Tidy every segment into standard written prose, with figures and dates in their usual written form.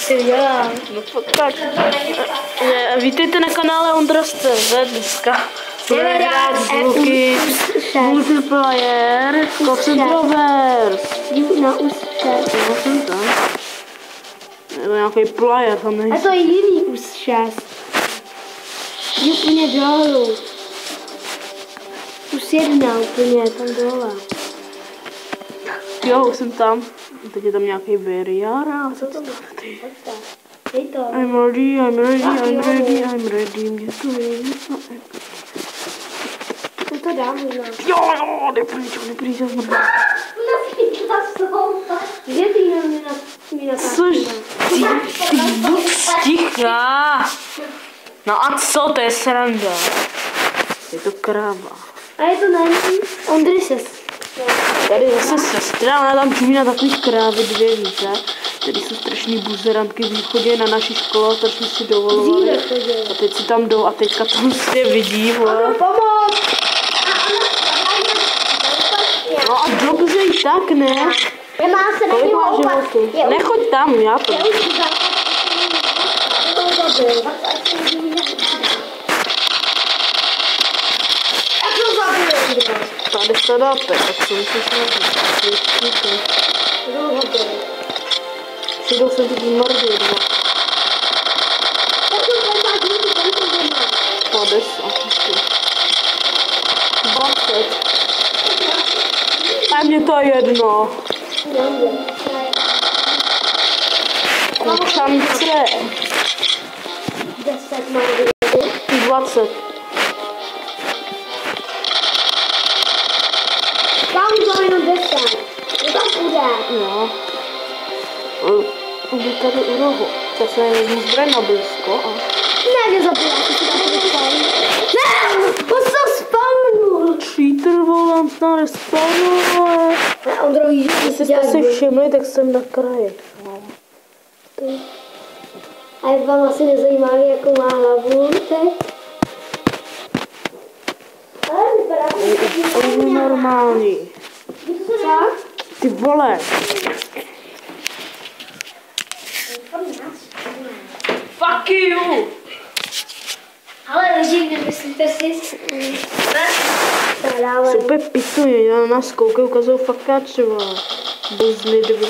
si dělám. No tak. Vítejte na kanále Ondras.cz dneska. Budeme hrát zvuky, multiplayer, Controverse. Na US6. No jsem tam. Je to nějaký player, tam nejsem. A to je jiný US6. Je úplně dolů. US1 úplně tam dole. Jo, už jsem tam. Teď je tam nějaký Veriara. Co to má? Dej to. I'm ready. Mě to je. Co to dá možná? Jo, nepříč, já jsem. Kde ty mi na Což ty stichá. No a co, to je sranda. Je to kráva. A je to na Ondryses. Tady zase sestra, ona tam čumí na takový krávy dvě, víte? Tady jsou strašný buzerantky, když chodí na naší škole, strašně si dovolovali. A teď si tam jdou a teďka tam si je vidí, vole. Pomoc! No a dobře i tak, ne? Nemá se na Kolik něho má opat. životů? Nechoď tam, já to. Tady se dáte, tak co musíš snažit. Přijdou se tu mordy dva. 50. 20. A mně to je jedno. Kučance. 10 mordy. 20. Tam to jenom 10. To tam bude. No. Bude tady u rohu. Zase vezmu zbraň na blízko a... Ne, nezabila, ty si tam pověděl. Ne, on se spawnul. Cheater, volám, snad nespawnul, ale... Ne, on druhý život. Jestli jste si všimli, tak jsem na kraji. No. A jak vám asi nezajímá, jakou má hlavu teď? Ale vypadá to, On je normální. co? Ty vole. Fuck you! Ale lidi, nemyslíte si... Super pituji, já na nás koukají, ukazují fakáče, vole. Buzny, dvě.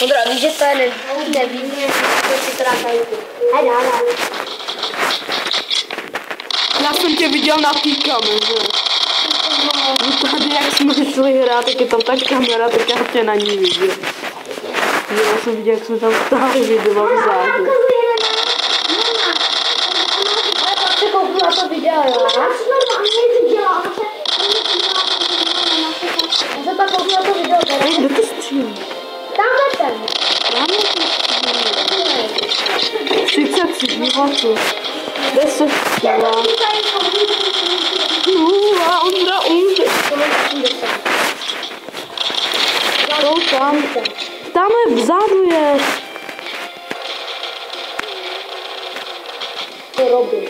Ondra, víš, že to je nevím, jak si teda tady. Hej, dále. Já jsem tě viděl na té kameře. No tady, jak jsme šli hrát, tak je tam ta kamera, tak já tě na ní viděl. Já jsem viděl, jak jsme tam stáli video vzadu. Ty koupila to video, jo? Já jsem pak koupila to video, Hej, kdo to střílí? tamhle ten. 33 diváků. 10 diváků. A Ondra umře. Jsou tam. Tamhle vzadu je. To robíš.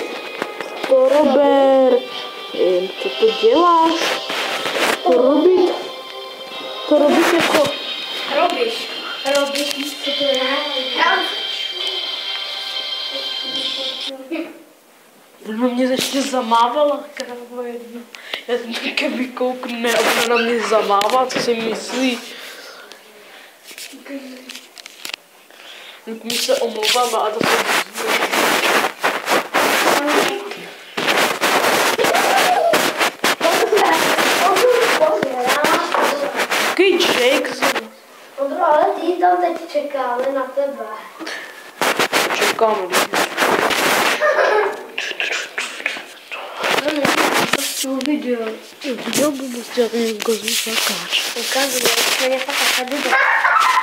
To Robert. Co to děláš? To robíš jako... Robíš, co to je? Ona mě ještě zamávala, krávo jedno. Já jsem také vykoukne a ona na mě zamává, co si myslí. My se omlouváme a to se Takový Jake. Ondro, ale ty tam teď čekáme na tebe. Čekáme. Video. Viděl by prostě jak mě ukazuje fakáč. Ukazuje, to je fakt tady.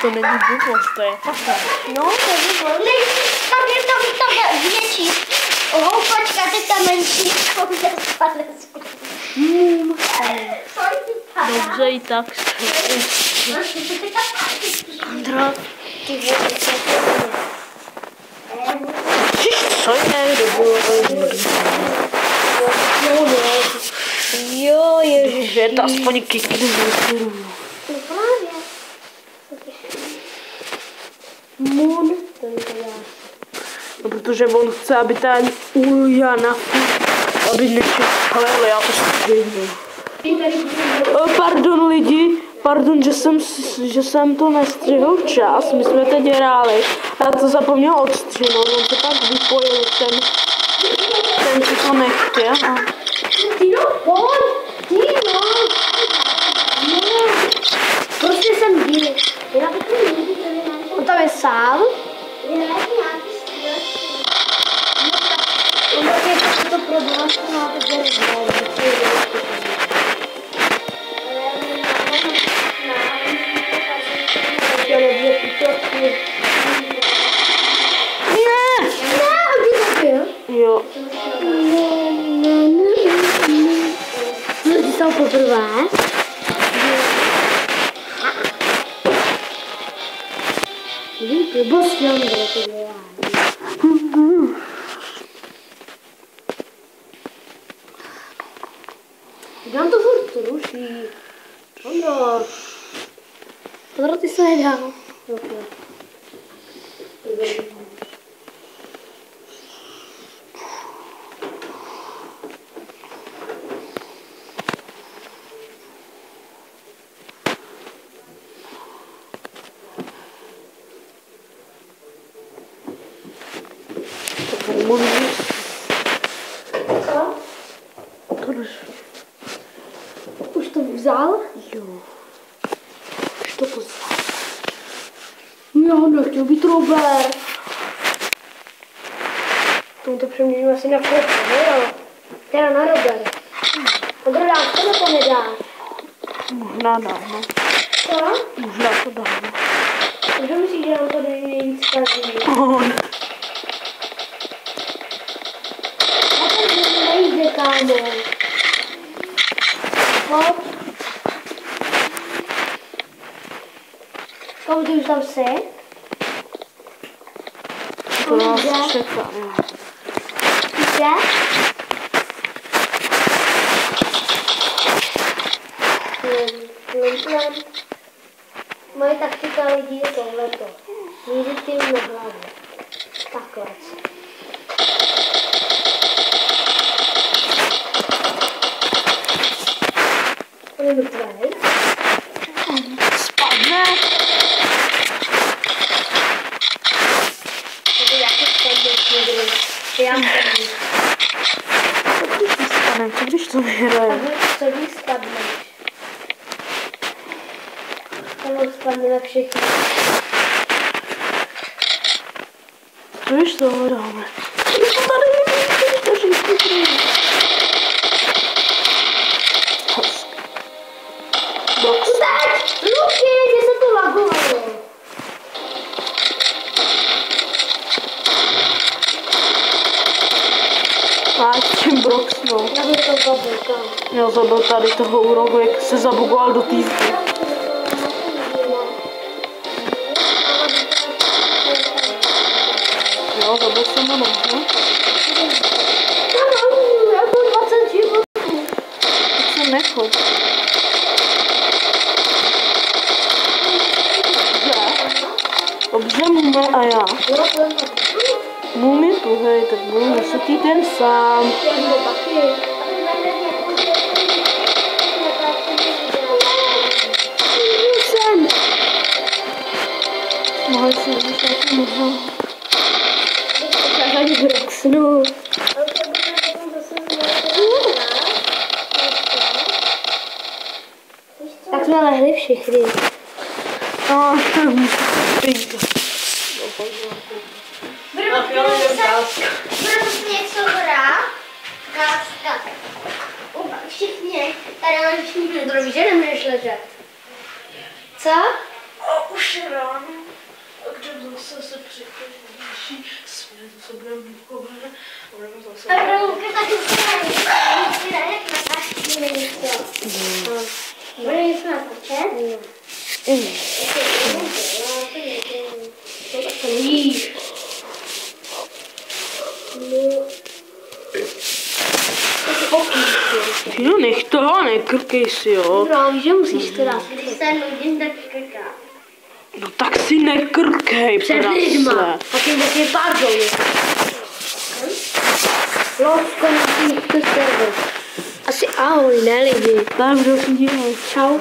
To není blbost, to je fakáč. No, to je výborný. Tak je to větší. Houpačka, teď ta menší. Dobře i tak. Andra. Co je? Jo, ježiš. Že to aspoň kikne. No právě. Moon. No, protože on chce, aby ten u Jana, aby nečekal, ale já to střihnu. Pardon lidi, pardon, že jsem to nestřihl včas, my jsme teď hráli. Já to zapomněl odstřihnout, on se pak vypojil ten co to nechtěl. Tino, pojď! Tino! Prostě jsem díl. On tam je sám? On je to pro nás, to máte Jo. Ty jsou poprvé. Blbost nám bylo to dělání. Dám to furt ruší. Ondro, ty se nedá. Už to vzal? Jo. Už to vzal. Jo, nechtěl být Robert. Tomu to přeměním asi na kopu, ne? Teda na Robert. Ondro, dáš to nebo nedáš? Možná dám, no. Co? Možná to dám. Kdo myslíš, že nám to nejvíc kazí? A to nejde, kámo. Hop. Kámo, ty už tam jsi? To nás čeká, jo. Jde? Moje taktika lidí je tohleto. Mířit tím na hlavu. Takhle. On je mrtvý. Spadne. Takže já to spadnu. Já spadnu. Co když to vyhraje? Takhle celý spadneš. Takhle spadneme všichni. Co když tohle dáme? To tady nevíš, box. Teď! Luky, kde se to lagovalo? Máš čím Brox, no. Já bych to zabil, kam? Já zabil tady toho úroku, jak se zabugoval do týzky. Jo, zabil jsem ho, no. Já mám 20 životů. Tak se nechod. Dobře, Mume a já. Mum je tu, hej, tak budu muset jít jen sám. Jsem. Mohli si vyšát možná. Tak ani Broxnu. Tak jsme lehli všichni. A tak musím být. Bude se něco hrát? Káska. Všichni. Tady máš všichni zdroví, že nemůžeš ležet. Co? Už je ráno. A kde zase se přiklíží svět, co budeme blíkovat. A budeme ukázat, že se bude něco natočet? To jíš. Jo, nech toho, nekrkej si, jo. No, víš, že musíš to dát. Když se nudím, tak krká. No tak si nekrkej, Před lidma. Tak jim vlastně pardon. Lovko na týchto server. Asi ahoj, ne lidi. Tak, kdo si dělal? Čau.